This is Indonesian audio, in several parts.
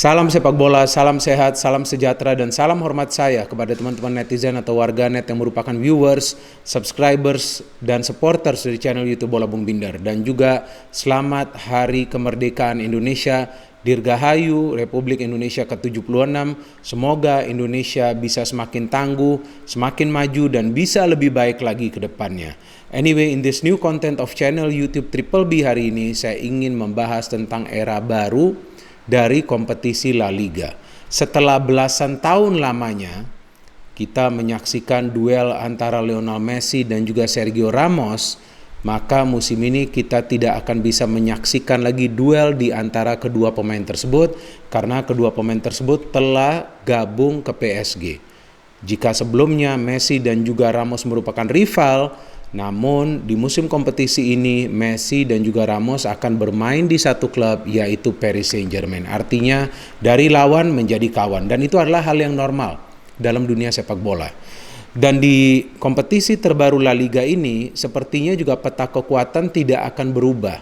Salam sepak bola, salam sehat, salam sejahtera, dan salam hormat saya kepada teman-teman netizen atau warganet yang merupakan viewers, subscribers, dan supporters dari channel YouTube Bola Bung Bindar. Dan juga selamat Hari Kemerdekaan Indonesia, Dirgahayu Republik Indonesia ke-76. Semoga Indonesia bisa semakin tangguh, semakin maju, dan bisa lebih baik lagi ke depannya. Anyway, in this new content of channel YouTube Triple B hari ini, saya ingin membahas tentang era baru dari kompetisi La Liga. Setelah belasan tahun lamanya kita menyaksikan duel antara Lionel Messi dan juga Sergio Ramos, maka musim ini kita tidak akan bisa menyaksikan lagi duel di antara kedua pemain tersebut karena kedua pemain tersebut telah gabung ke PSG. Jika sebelumnya Messi dan juga Ramos merupakan rival, namun di musim kompetisi ini Messi dan juga Ramos akan bermain di satu klub, yaitu Paris Saint-Germain. Artinya dari lawan menjadi kawan, dan itu adalah hal yang normal dalam dunia sepak bola. Dan di kompetisi terbaru La Liga ini sepertinya juga peta kekuatan tidak akan berubah.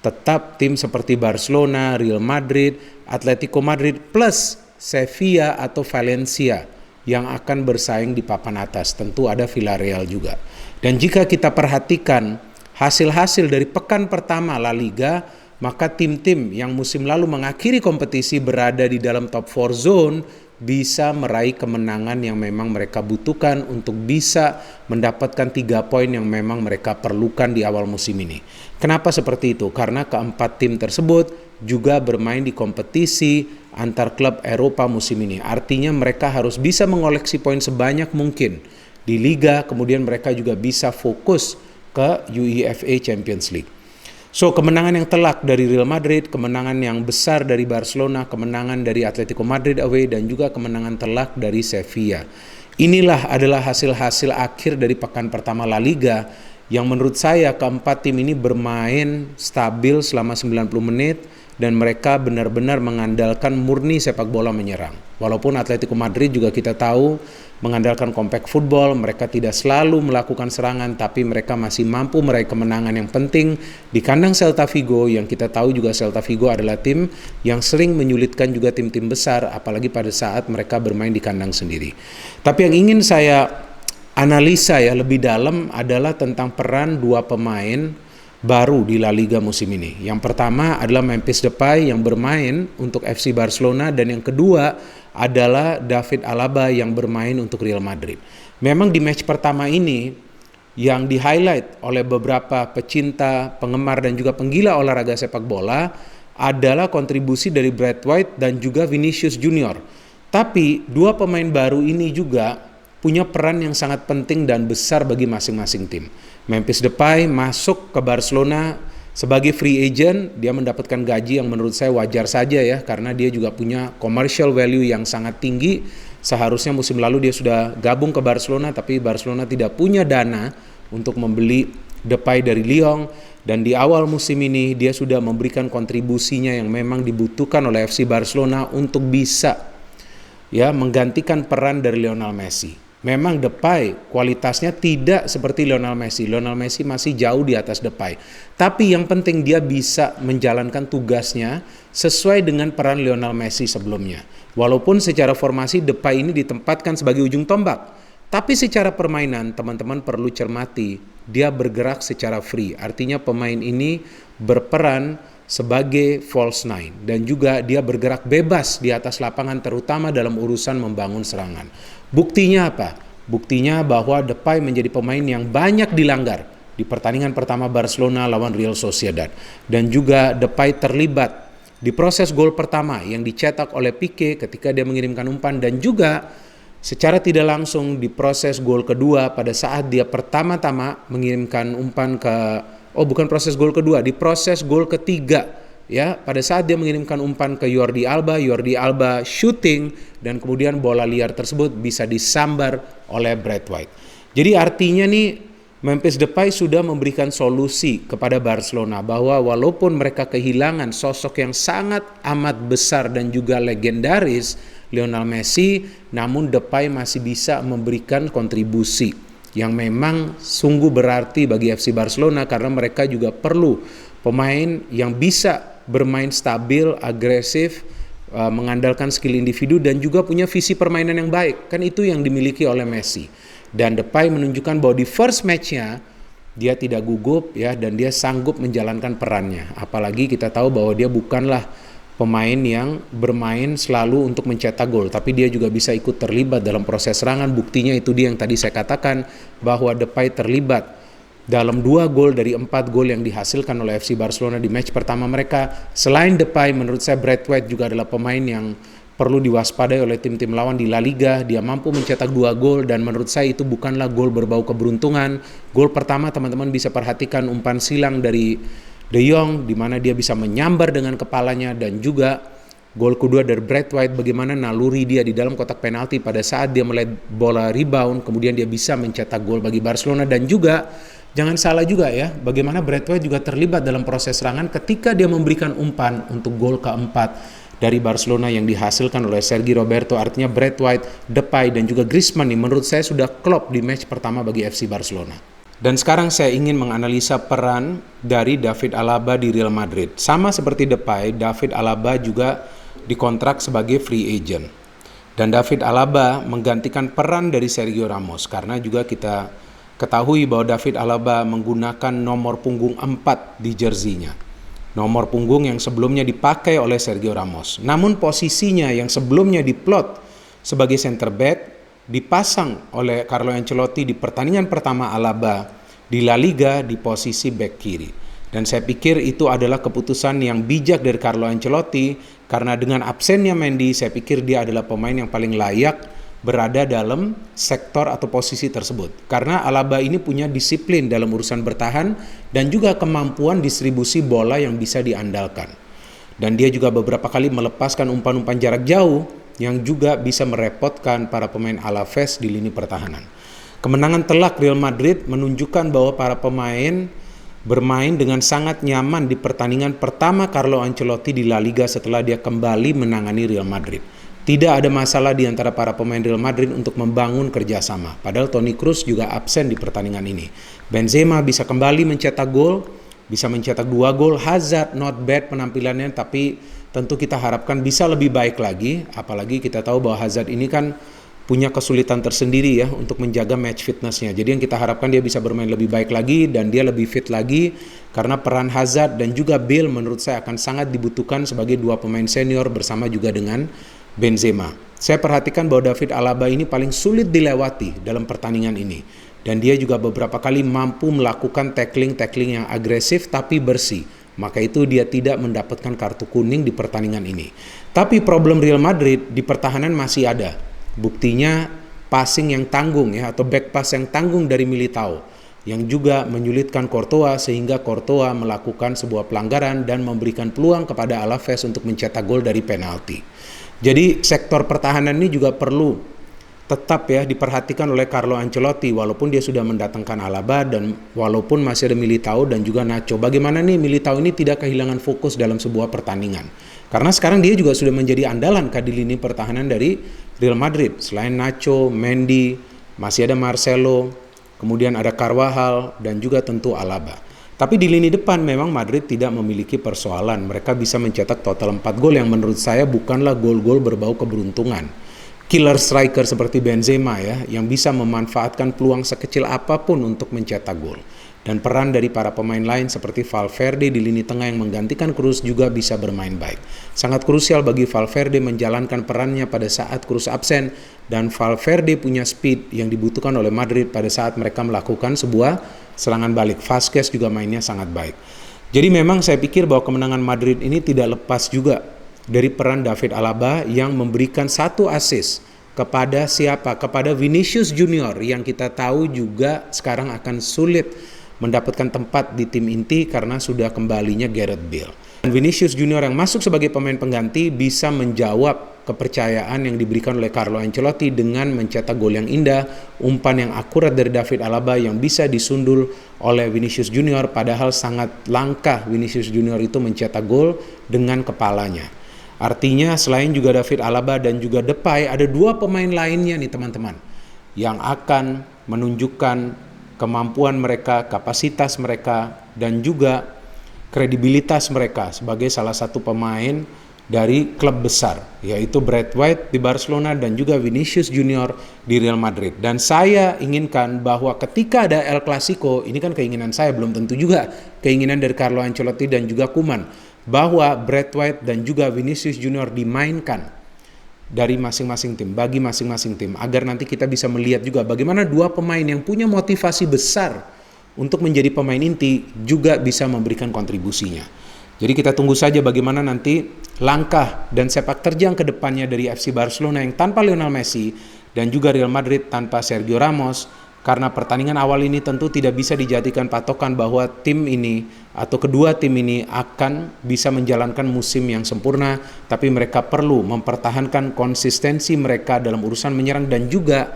Tetap tim seperti Barcelona, Real Madrid, Atletico Madrid plus Sevilla atau Valencia yang akan bersaing di papan atas. Tentu ada Villarreal juga. Dan jika kita perhatikan hasil-hasil dari pekan pertama La Liga, maka tim-tim yang musim lalu mengakhiri kompetisi berada di dalam top 4 zone bisa meraih kemenangan yang memang mereka butuhkan untuk bisa mendapatkan 3 poin yang memang mereka perlukan di awal musim ini. Kenapa seperti itu? Karena keempat tim tersebut juga bermain di kompetisi antar klub Eropa musim ini. Artinya mereka harus bisa mengoleksi poin sebanyak mungkin di Liga, kemudian mereka juga bisa fokus ke UEFA Champions League. So, kemenangan yang telak dari Real Madrid, kemenangan yang besar dari Barcelona, kemenangan dari Atletico Madrid away, dan juga kemenangan telak dari Sevilla. Inilah adalah hasil-hasil akhir dari pekan pertama La Liga yang menurut saya keempat tim ini bermain stabil selama 90 menit dan mereka benar-benar mengandalkan murni sepak bola menyerang. Walaupun Atletico Madrid juga kita tahu mengandalkan compact football, mereka tidak selalu melakukan serangan, tapi mereka masih mampu meraih kemenangan yang penting di kandang Celta Vigo, yang kita tahu juga Celta Vigo adalah tim yang sering menyulitkan juga tim-tim besar, apalagi pada saat mereka bermain di kandang sendiri. Tapi yang ingin saya analisa ya lebih dalam adalah tentang peran dua pemain baru di La Liga musim ini. Yang pertama adalah Memphis Depay yang bermain untuk FC Barcelona, dan yang kedua adalah David Alaba yang bermain untuk Real Madrid. Memang di match pertama ini yang di-highlight oleh beberapa pecinta, penggemar dan juga penggila olahraga sepak bola adalah kontribusi dari Brad White dan juga Vinicius Junior. Tapi dua pemain baru ini juga punya peran yang sangat penting dan besar bagi masing-masing tim. Memphis Depay masuk ke Barcelona sebagai free agent, dia mendapatkan gaji yang menurut saya wajar saja ya, karena dia juga punya commercial value yang sangat tinggi. Seharusnya musim lalu dia sudah gabung ke Barcelona, tapi Barcelona tidak punya dana untuk membeli Depay dari Lyon, dan di awal musim ini dia sudah memberikan kontribusinya yang memang dibutuhkan oleh FC Barcelona untuk bisa ya menggantikan peran dari Lionel Messi. Memang Depay kualitasnya tidak seperti Lionel Messi. Lionel Messi masih jauh di atas Depay. Tapi yang penting dia bisa menjalankan tugasnya sesuai dengan peran Lionel Messi sebelumnya. Walaupun secara formasi Depay ini ditempatkan sebagai ujung tombak, tapi secara permainan teman-teman perlu cermati, dia bergerak secara free. Artinya pemain ini berperan sebagai false nine dan juga dia bergerak bebas di atas lapangan, terutama dalam urusan membangun serangan. Buktinya apa? Buktinya bahwa Depay menjadi pemain yang banyak dilanggar di pertandingan pertama Barcelona lawan Real Sociedad, dan juga Depay terlibat di proses gol pertama yang dicetak oleh Pique ketika dia mengirimkan umpan, dan juga secara tidak langsung di proses gol kedua pada saat dia pertama-tama mengirimkan umpan ke proses gol kedua, di proses gol ketiga ya, pada saat dia mengirimkan umpan ke Jordi Alba shooting, dan kemudian bola liar tersebut bisa disambar oleh Brad White. Jadi artinya nih Memphis Depay sudah memberikan solusi kepada Barcelona bahwa walaupun mereka kehilangan sosok yang sangat amat besar dan juga legendaris Lionel Messi, namun Depay masih bisa memberikan kontribusi yang memang sungguh berarti bagi FC Barcelona, karena mereka juga perlu pemain yang bisa bermain stabil, agresif, mengandalkan skill individu dan juga punya visi permainan yang baik. Kan itu yang dimiliki oleh Messi. Dan Depay menunjukkan bahwa di first match-nya dia tidak gugup ya, dan dia sanggup menjalankan perannya. Apalagi kita tahu bahwa dia bukanlah pemain yang bermain selalu untuk mencetak gol, tapi dia juga bisa ikut terlibat dalam proses serangan. Buktinya itu dia yang tadi saya katakan bahwa Depay terlibat dalam 2 gol dari 4 gol yang dihasilkan oleh FC Barcelona di match pertama mereka. Selain Depay, menurut saya Braithwaite juga adalah pemain yang perlu diwaspadai oleh tim-tim lawan di La Liga. Dia mampu mencetak 2 gol dan menurut saya itu bukanlah gol berbau keberuntungan. Gol pertama teman-teman bisa perhatikan umpan silang dari De Jong di mana dia bisa menyambar dengan kepalanya, dan juga gol kedua dari Braithwaite bagaimana naluri dia di dalam kotak penalti pada saat dia melihat bola rebound, kemudian dia bisa mencetak gol bagi Barcelona. Dan juga jangan salah juga ya, bagaimana Braithwaite juga terlibat dalam proses serangan ketika dia memberikan umpan untuk gol keempat dari Barcelona yang dihasilkan oleh Sergi Roberto. Artinya Braithwaite, Depay dan juga Griezmann nih menurut saya sudah klop di match pertama bagi FC Barcelona. Dan sekarang saya ingin menganalisa peran dari David Alaba di Real Madrid. Sama seperti Depay, David Alaba juga dikontrak sebagai free agent. Dan David Alaba menggantikan peran dari Sergio Ramos, karena juga kita ketahui bahwa David Alaba menggunakan nomor punggung 4 di jersey-nya. Nomor punggung yang sebelumnya dipakai oleh Sergio Ramos. Namun posisinya yang sebelumnya diplot sebagai center back dipasang oleh Carlo Ancelotti di pertandingan pertama Alaba di La Liga di posisi back kiri. Dan saya pikir itu adalah keputusan yang bijak dari Carlo Ancelotti, karena dengan absennya Mendy, saya pikir dia adalah pemain yang paling layak berada dalam sektor atau posisi tersebut. Karena Alaba ini punya disiplin dalam urusan bertahan dan juga kemampuan distribusi bola yang bisa diandalkan. Dan dia juga beberapa kali melepaskan umpan-umpan jarak jauh yang juga bisa merepotkan para pemain Alaves di lini pertahanan. Kemenangan telak Real Madrid menunjukkan bahwa para pemain bermain dengan sangat nyaman di pertandingan pertama Carlo Ancelotti di La Liga setelah dia kembali menangani Real Madrid. Tidak ada masalah di antara para pemain Real Madrid untuk membangun kerjasama. Padahal Toni Kroos juga absen di pertandingan ini. Benzema bisa kembali mencetak gol, bisa mencetak 2 gol. Hazard not bad penampilannya, tapi tentu kita harapkan bisa lebih baik lagi. Apalagi kita tahu bahwa Hazard ini kan punya kesulitan tersendiri ya untuk menjaga match fitnessnya. Jadi yang kita harapkan dia bisa bermain lebih baik lagi dan dia lebih fit lagi, karena peran Hazard dan juga Bale menurut saya akan sangat dibutuhkan sebagai 2 pemain senior bersama juga dengan Benzema. Saya perhatikan bahwa David Alaba ini paling sulit dilewati dalam pertandingan ini. Dan dia juga beberapa kali mampu melakukan tackling yang agresif tapi bersih. Maka itu dia tidak mendapatkan kartu kuning di pertandingan ini. Tapi problem Real Madrid di pertahanan masih ada. Buktinya passing yang tanggung ya, atau back pass yang tanggung dari Militao, yang juga menyulitkan Courtois sehingga Courtois melakukan sebuah pelanggaran dan memberikan peluang kepada Alaves untuk mencetak gol dari penalti. Jadi sektor pertahanan ini juga perlu tetap ya diperhatikan oleh Carlo Ancelotti, walaupun dia sudah mendatangkan Alaba dan walaupun masih ada Militao dan juga Nacho. Bagaimana nih Militao ini tidak kehilangan fokus dalam sebuah pertandingan? Karena sekarang dia juga sudah menjadi andalan di lini pertahanan dari Real Madrid. Selain Nacho, Mendy, masih ada Marcelo, kemudian ada Carvajal dan juga tentu Alaba. Tapi di lini depan memang Madrid tidak memiliki persoalan. Mereka bisa mencetak total 4 gol yang menurut saya bukanlah gol-gol berbau keberuntungan. Killer striker seperti Benzema ya, yang bisa memanfaatkan peluang sekecil apapun untuk mencetak gol. Dan peran dari para pemain lain seperti Valverde di lini tengah yang menggantikan Kroos juga bisa bermain baik. Sangat krusial bagi Valverde menjalankan perannya pada saat Kroos absen, dan Valverde punya speed yang dibutuhkan oleh Madrid pada saat mereka melakukan sebuah serangan balik. Vázquez juga mainnya sangat baik. Jadi memang saya pikir bahwa kemenangan Madrid ini tidak lepas juga dari peran David Alaba yang memberikan 1 assist kepada siapa? Kepada Vinicius Junior yang kita tahu juga sekarang akan sulit mendapatkan tempat di tim inti karena sudah kembalinya Gareth Bale. Dan Vinicius Junior yang masuk sebagai pemain pengganti bisa menjawab kepercayaan yang diberikan oleh Carlo Ancelotti dengan mencetak gol yang indah, umpan yang akurat dari David Alaba yang bisa disundul oleh Vinicius Junior, padahal sangat langka Vinicius Junior itu mencetak gol dengan kepalanya. Artinya selain juga David Alaba dan juga Depay, ada 2 pemain lainnya nih teman-teman yang akan menunjukkan kemampuan mereka, kapasitas mereka, dan juga kredibilitas mereka sebagai salah satu pemain dari klub besar, yaitu Brad White di Barcelona dan juga Vinicius Junior di Real Madrid. Dan saya inginkan bahwa ketika ada El Clasico, ini kan keinginan saya, belum tentu juga keinginan dari Carlo Ancelotti dan juga Koeman, bahwa Brad White dan juga Vinicius Junior dimainkan dari masing-masing tim, bagi masing-masing tim, agar nanti kita bisa melihat juga bagaimana dua pemain yang punya motivasi besar untuk menjadi pemain inti juga bisa memberikan kontribusinya. Jadi kita tunggu saja bagaimana nanti langkah dan sepak terjang ke depannya dari FC Barcelona yang tanpa Lionel Messi dan juga Real Madrid tanpa Sergio Ramos, karena pertandingan awal ini tentu tidak bisa dijadikan patokan bahwa tim ini atau kedua tim ini akan bisa menjalankan musim yang sempurna, tapi mereka perlu mempertahankan konsistensi mereka dalam urusan menyerang dan juga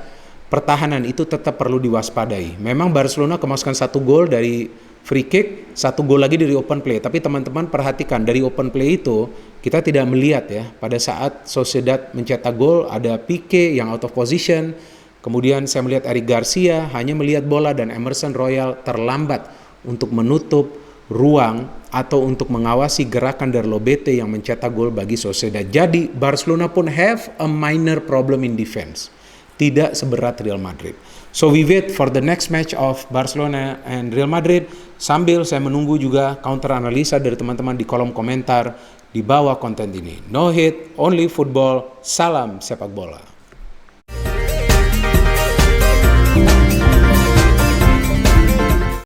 pertahanan itu tetap perlu diwaspadai. Memang Barcelona kemasukan 1 gol dari free kick, 1 gol lagi dari open play. Tapi teman-teman perhatikan, dari open play itu kita tidak melihat ya, pada saat Sociedad mencetak gol ada Pique yang out of position. Kemudian saya melihat Eric Garcia hanya melihat bola dan Emerson Royal terlambat untuk menutup ruang atau untuk mengawasi gerakan dari Lobete yang mencetak gol bagi Sociedad. Jadi Barcelona pun have a minor problem in defense. Tidak seberat Real Madrid. So we wait for the next match of Barcelona and Real Madrid. Sambil saya menunggu juga counter analisa dari teman-teman di kolom komentar di bawah konten ini. No hate, only football. Salam sepak bola.